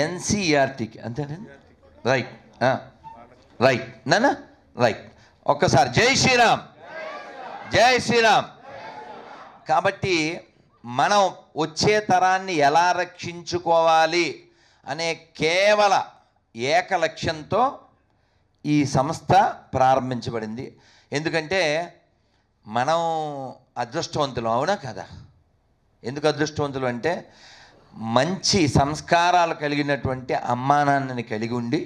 ఎన్సీఆర్టీకి అంతేనండి. Right right నానా right. ఒక్కసారి జై శ్రీరామ్, జై శ్రీరామ్. కాబట్టి మనం వచ్చే తరాన్ని ఎలా రక్షించుకోవాలి అనే కేవల ఏక లక్ష్యంతో ఈ సంస్థ ప్రారంభించబడింది. ఎందుకంటే మనం అదృష్టవంతులు, అవునా కదా? ఎందుకు అదృష్టవంతులు అంటే మంచి సంస్కారాలు కలిగినటువంటి అమ్మానాన్నని కలిగి ఉండి,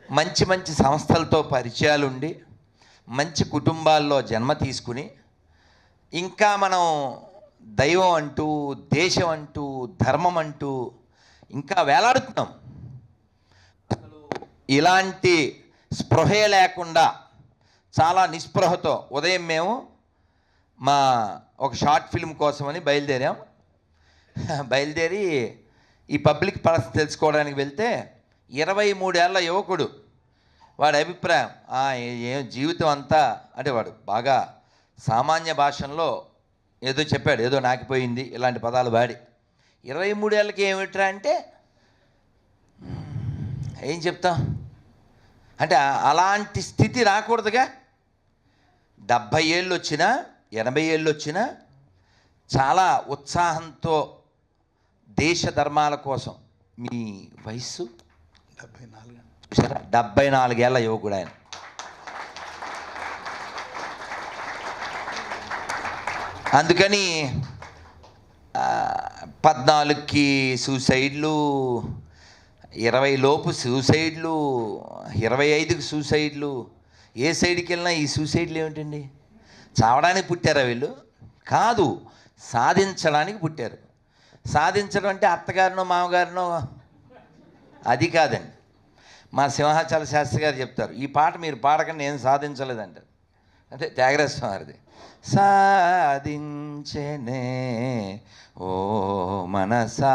మంచి మంచి సంస్థలతో పరిచయాలు ఉండి, మంచి కుటుంబాల్లో జన్మ తీసుకుని, ఇంకా మనం దైవం అంటూ, దేశం అంటూ, ధర్మం అంటూ ఇంకా వేలాడుతున్నాం. ఇలాంటి స్పృహే లేకుండా చాలా నిస్పృహతో ఉదయం మేము మా ఒక షార్ట్ ఫిల్మ్ కోసమని బయలుదేరి ఈ పబ్లిక్ పరిస్థితి తెలుసుకోవడానికి వెళ్తే 23 ఏళ్ల యువకుడు, వాడి అభిప్రాయం ఏం జీవితం అంతా అంటే వాడు బాగా సామాన్య భాషల్లో ఏదో చెప్పాడు, ఏదో నాకిపోయింది ఇలాంటి పదాలు వాడి. 23 ఏళ్ళకి ఏమిట్రా అంటే ఏం చెప్తాం అంటే అలాంటి స్థితి రాకూడదుగా. 70 ఏళ్ళు వచ్చినా 80 ఏళ్ళు వచ్చినా చాలా ఉత్సాహంతో దేశ ధర్మాల కోసం. మీ వయస్సు 74 ఏళ్ళ యువకుడు ఆయన. అందుకని 14కి సూసైడ్లు, 20 లోపు సూసైడ్లు, 25కి సూసైడ్లు. ఏ సైడ్కి వెళ్ళినా ఈ సూసైడ్లు ఏమిటండి? చావడానికి పుట్టారా వీళ్ళు? కాదు, సాధించడానికి పుట్టారు. సాధించడం అంటే అత్తగారినో మామగారినో అది కాదండి. మా సింహాచల శాస్త్రి గారు చెప్తారు, ఈ పాట మీరు పాడకండి నేను సాధించలేదంటారు. అంటే త్యాగరాజ స్వామిది. సాధించనే ఓ మనసా,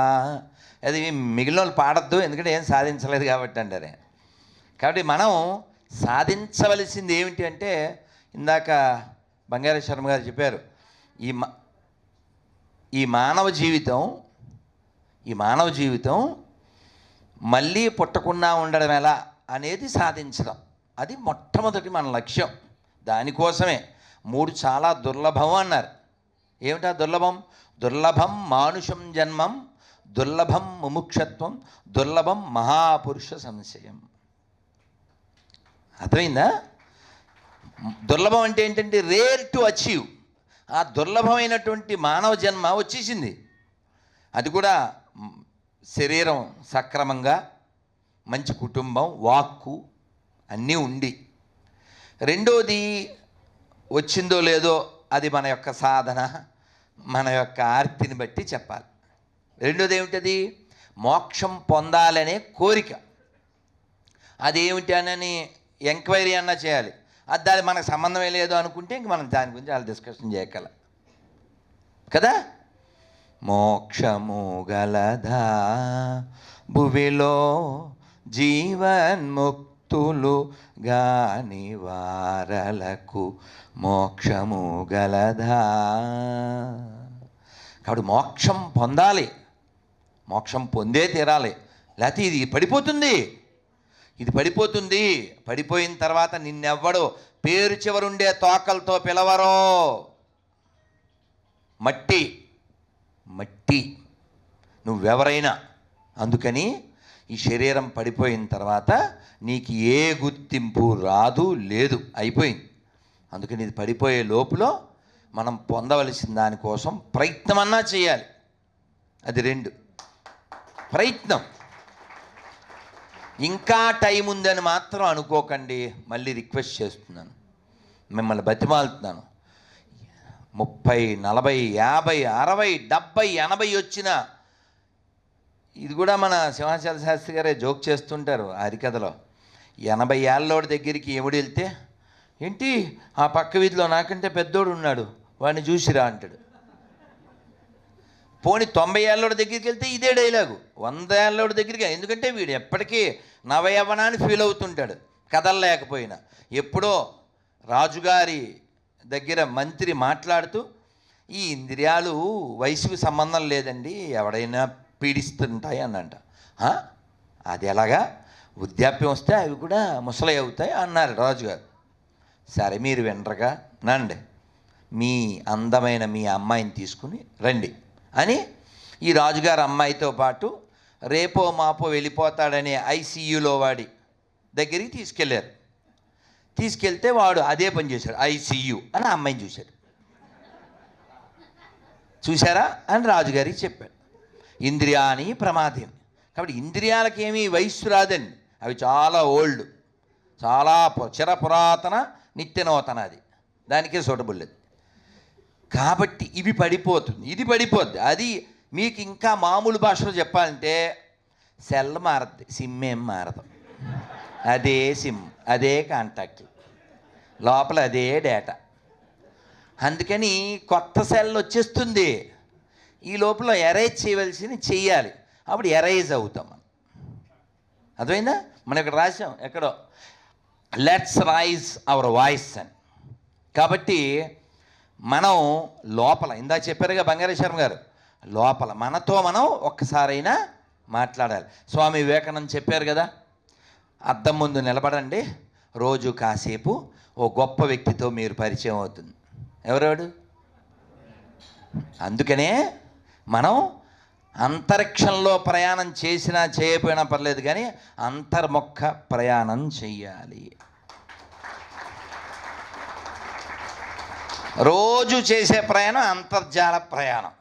అది మిగిలిన వాళ్ళు పాడద్దు ఎందుకంటే ఏం సాధించలేదు కాబట్టి అంటారే. కాబట్టి మనం సాధించవలసింది ఏమిటి అంటే, ఇందాక బంగారు శర్మ గారు చెప్పారు, ఈ మానవ జీవితం మళ్ళీ పుట్టకుండా ఉండడం ఎలా అనేది సాధించడం. అది మొట్టమొదటి మన లక్ష్యం. దానికోసమే 3 చాలా దుర్లభం అన్నారు. ఏమిటా దుర్లభం? దుర్లభం మానుషం జన్మం, దుర్లభం ముముక్షత్వం, దుర్లభం మహాపురుష సంశయం. అర్థమైందా? దుర్లభం అంటే ఏంటంటే రేర్ టు అచీవ్. ఆ దుర్లభమైనటువంటి మానవ జన్మ వచ్చేసింది. అది కూడా శరీరం సక్రమంగా, మంచి కుటుంబం, వాక్కు అన్నీ ఉండి. రెండోది వచ్చిందో లేదో అది మన యొక్క సాధన, మన యొక్క ఆర్తిని బట్టి చెప్పాలి. రెండోది ఏమిటది? మోక్షం పొందాలనే కోరిక. అదేమిటి అని ఎంక్వైరీ అన్నా చేయాలి. అది దాని మనకు సంబంధమే లేదు అనుకుంటే ఇంక మనం దాని గురించి చాలా డిస్కషన్ చేయగల కదా. మోక్షము గలదా భువిలో జీవన్ముక్తులు గాని వారలకు మోక్షము గలదా. కాబట్టి మోక్షం పొందాలి, మోక్షం పొందే తీరాలి, లేకపోతే ఇది పడిపోతుంది. పడిపోయిన తర్వాత నిన్నెవ్వడు పేరు చివరుండే తోకలతో పిలవరో. మట్టి నువ్వెవరైనా. అందుకని ఈ శరీరం పడిపోయిన తర్వాత నీకు ఏ గుర్తింపు రాదు, లేదు, అయిపోయింది. అందుకని ఇది పడిపోయే లోపల మనం పొందవలసిన దానికోసం ప్రయత్నం అన్నా చేయాలి. అది 2 ప్రయత్నం. ఇంకా టైం ఉందని మాత్రం అనుకోకండి. మళ్ళీ రిక్వెస్ట్ చేస్తున్నాను, మిమ్మల్ని బతిమాలుతున్నాను. 30, 40, 50, 60, 70, 80 వచ్చిన ఇది కూడా మన సింహాచల శాస్త్రి గారే జోక్ చేస్తుంటారు హరికథలో. 80 ఏళ్ళోడి దగ్గరికి ఎవడు వెళ్తే, ఏంటి ఆ పక్క వీధిలో నాకంటే పెద్దోడు ఉన్నాడు వాడిని చూసిరా అంటాడు. పోనీ 90 ఏళ్ళోడి దగ్గరికి వెళ్తే ఇదే డైలాగు. 100 ఏళ్ళోడి దగ్గరికి, ఎందుకంటే వీడు ఎప్పటికీ నవయవనాన్ని ఫీల్ అవుతుంటాడు కదలలేకపోయినా. ఎప్పుడో రాజుగారి దగ్గర మంత్రి మాట్లాడుతూ, ఈ ఇంద్రియాలు వయసుకు సంబంధం లేదండి, ఎవడైనా పీడిస్తుంటాయి అన్నంట. అది ఎలాగా? వృద్ధాప్యం వస్తే అవి కూడా ముసలి అవుతాయి అన్నారు రాజుగారు. సరే మీరు వినరుగా, నండి మీ అందమైన మీ అమ్మాయిని తీసుకుని రండి అని ఈ రాజుగారు అమ్మాయితో పాటు రేపో మాపో వెళ్ళిపోతాడనే ఐసీయూలో వాడి దగ్గరికి తీసుకెళ్ళారు. తీసుకెళ్తే వాడు అదే పని చేశాడు. ఐసీయూ అని అమ్మాయిని చూశాడు. చూశారా అని రాజుగారికి చెప్పాడు. ఇంద్రియాని ప్రమాదేమి. కాబట్టి ఇంద్రియాలకి ఏమీ వయస్సు రాదండి. అవి చాలా ఓల్డ్, చాలా చిరపురాతన, నిత్యనూతన. అది దానికే సూటబుల్ అది. కాబట్టి ఇవి పడిపోతుంది, ఇది పడిపోద్ది. అది మీకు ఇంకా మామూలు భాషలో చెప్పాలంటే సెల్ మారద్ది, సిమ్ ఏం మారదు. అదే సిమ్, అదే కాంటాక్ట్, లోపల అదే డేటా. అందుకని కొత్త సెల్ వచ్చేస్తుంది. ఈ లోపల ఎరైజ్ చేయవలసింది చెయ్యాలి. అప్పుడు ఎరైజ్ అవుతాం మనం. అర్థమైందా? మనం ఇక్కడ రాసాం ఎక్కడో, లెట్స్ రైజ్ అవర్ వాయిస్ అని. కాబట్టి మనం లోపల ఇందాక చెప్పారుగా బంగారేశ్వరం గారు, లోపల మనతో మనం ఒక్కసారైనా మాట్లాడాలి. స్వామి వివేకానంద చెప్పారు కదా, అద్దం ముందు నిలబడండి, రోజు కాసేపు ఓ గొప్ప వ్యక్తితో మీరు పరిచయం అవుతుంది. ఎవరెవడు? అందుకనే మనం అంతరిక్షంలో ప్రయాణం చేసినా చేయకపోయినా పర్లేదు, కానీ అంతర్ముఖ ప్రయాణం చెయ్యాలి. రోజు చేసే ప్రయాణం అంతర్జాల ప్రయాణం,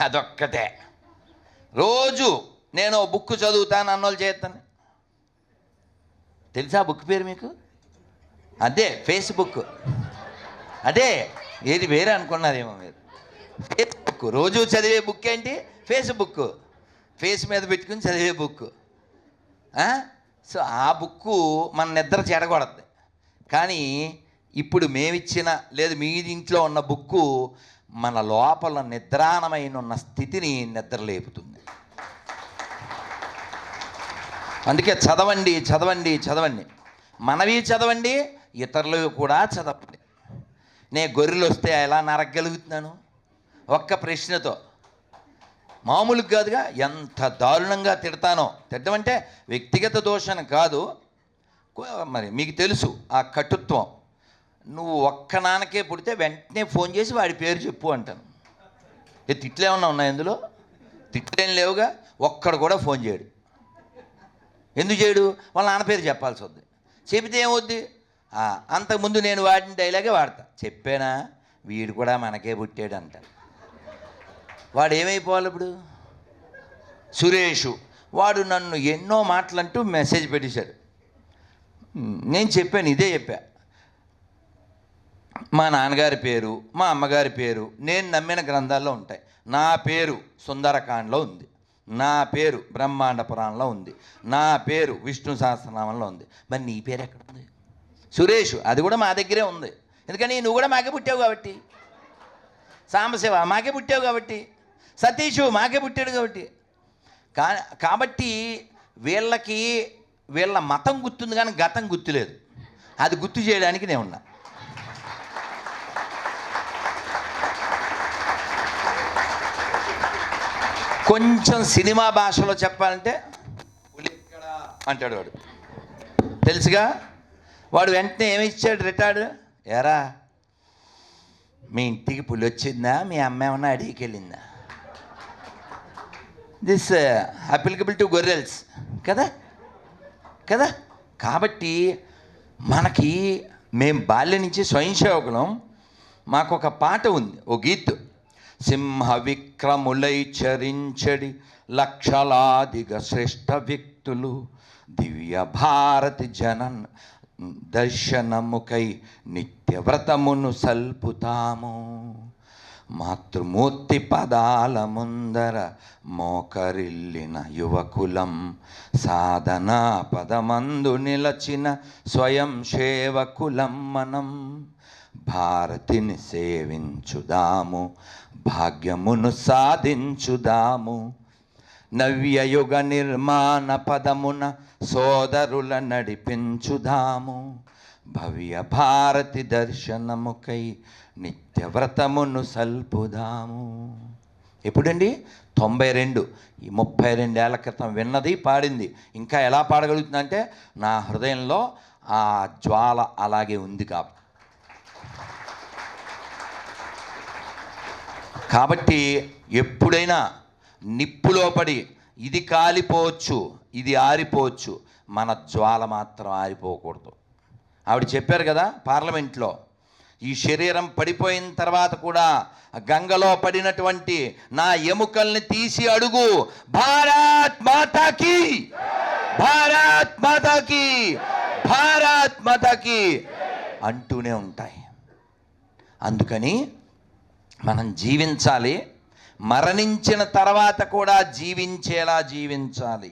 అదొక్కటే. రోజు నేను బుక్ చదువుతాను అన్నోళ్ళు చేస్తాను. తెలుసా బుక్ పేరు మీకు? అదే ఫేస్బుక్. అదే, ఏది వేరే అనుకున్నారేమో మీరు. ఫేస్బుక్, రోజు చదివే బుక్ ఏంటి? ఫేస్బుక్. ఫేస్ మీద పెట్టుకుని చదివే బుక్. సో ఆ బుక్కు మన నిద్ర చెడగొడద్ది. కానీ ఇప్పుడు మేమిచ్చిన లేదు మీ ఇంట్లో ఉన్న బుక్కు మన లోపల నిద్రాణమైన ఉన్న స్థితిని నిద్రలేపుతుంది. అందుకే చదవండి చదవండి చదవండి, మనవి చదవండి, ఇతరులు కూడా చదవండి. నేను గొర్రెలు వస్తే ఎలా నరగలుగుతున్నాను ఒక్క ప్రశ్నతో. మామూలుగా కాదుగా, ఎంత దారుణంగా తిడతానో. తిట్టమంటే వ్యక్తిగత దోషం కాదు, మరి మీకు తెలుసు ఆ కటుత్వం. నువ్వు ఒక్క నాన్నకే పుడితే వెంటనే ఫోన్ చేసి వాడి పేరు చెప్పు అంటాను. తిట్లు ఏమన్నా ఉన్నాయి ఇందులో? తిట్లేం లేవుగా. ఒక్కడు కూడా ఫోన్ చేయడు. ఎందుకు చేయడు? వాళ్ళ నాన్న పేరు చెప్పాల్సి వద్ది. చెబితే ఏమవుద్ది? అంతకుముందు నేను వాడిన డైలాగే వాడతా. చెప్పానా వీడు కూడా మనకే పుట్టాడు అంట. వాడు ఏమైపోవాలి ఇప్పుడు? సురేషు వాడు నన్ను ఎన్నో మాటలంటూ మెసేజ్ పెట్టేశాడు. నేను చెప్పాను, ఇదే చెప్పా. మా నాన్నగారి పేరు, మా అమ్మగారి పేరు నేను నమ్మిన గ్రంథాల్లో ఉంటాయి. నా పేరు సుందరకాండలో ఉంది, నా పేరు బ్రహ్మాండ పురాణంలో ఉంది, నా పేరు విష్ణు సహస్రనామంలో ఉంది. మరి నీ పేరు ఎక్కడ ఉంది? సురేష్, అది కూడా మా దగ్గరే ఉంది. ఎందుకని నువ్వు కూడా మాకే పుట్టావు కాబట్టి. సాంబశివ మాకే పుట్టావు కాబట్టి. సతీషు మాకే పుట్టాడు కాబట్టి. కాబట్టి వీళ్ళకి వీళ్ళ మతం గుర్తుంది కానీ గతం గుర్తులేదు. అది గుర్తు చేయడానికి నేను ఉన్నా. కొంచెం సినిమా భాషలో చెప్పాలంటే పులిక్కడ అంటాడు వాడు. తెలుసుగా? వాడు వెంటనే ఏమి ఇచ్చాడు రిటార్డు? ఎరా మీ ఇంటికి పులి వచ్చిందా, మీ అమ్మ ఏమన్నా అడిగికి వెళ్ళిందా? దిస్ అప్లికబుల్ టు గొర్రెల్స్ కదా కదా. కాబట్టి మనకి మేము బాల్యం నుంచి స్వయం సేవకులం. మాకు ఒక పాట ఉంది, ఓ గీత్. సింహ విక్రములై చరించడి లక్షలాదిగా శ్రేష్ఠ వ్యక్తులు దివ్య భారతి జనన్ దర్శనముకై నిత్యవ్రతమును సల్పుతాము. మాతృమూర్తి పదాల ముందర మోకరిల్లిన యువకులం, సాధనా పదమందు నిలచిన స్వయం సేవకులం మనం. భారతిని సేవించుదాము, భాగ్యమును సాధించుదాము. నవ్యయుగ నిర్మాణ పదమున సోదరుల నడిపించుదాము. భవ్య భారతి దర్శనముకై నిత్యవ్రతమును సల్పుదాము. ఎప్పుడండి? 92 ఈ 32 ఏళ్ల క్రితం విన్నది పాడింది. ఇంకా ఎలా పాడగలుగుతుందంటే నా హృదయంలో ఆ జ్వాల అలాగే ఉంది కాబట్టి ఎప్పుడైనా నిప్పులో పడి ఇది కాలిపోవచ్చు, ఇది ఆరిపోవచ్చు, మన జ్వాల మాత్రం ఆరిపోకూడదు. ఆవిడ చెప్పారు కదా పార్లమెంట్లో, ఈ శరీరం పడిపోయిన తర్వాత కూడా గంగలో పడినటువంటి నా ఎముకల్ని తీసి అడుగు, భారత్ మాతాకి, భారత్ మాతాకి, భారత్ మాతాకి అంటూనే ఉంటాయి. అందుకని మనం జీవించాలి, మరణించిన తర్వాత కూడా జీవించేలా జీవించాలి.